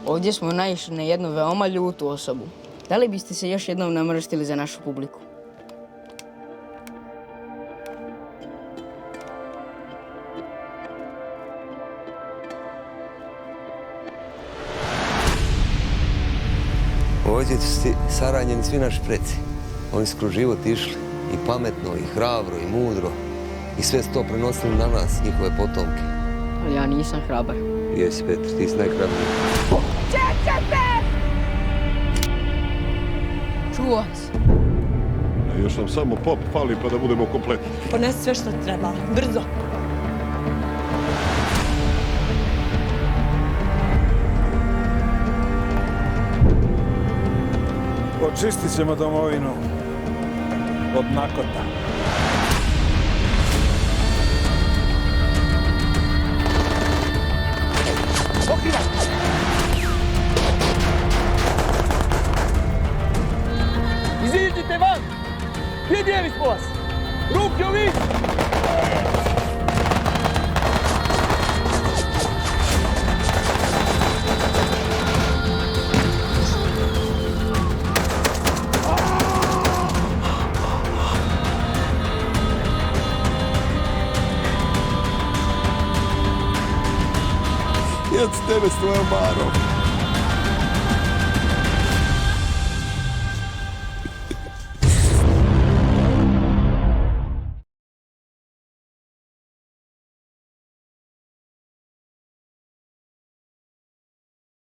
Ovdje smo naišli na jednu veoma ljutu osobu. Da li biste se još jednom namrštili za našu publiku? Ovdje su saranjeni svi naši preci. Oni su kroz život išli i pametno, i hrabro, i mudro. I sve su to prenosili na nas, njihove potomke. Ali ja nisam hrabar. Jesi, Petr, ti si najhrabriji. Čekajte! Čuvaj se. Još nam samo pop fali pa da budemo kompletni. Ponesi sve što treba, brzo. Očistit ćemo domovinu od nakota. Pokrivaj! Iziđite van! Vidjeli smo vas! Ruke u vis! Ja s tebe s tvojom Marom.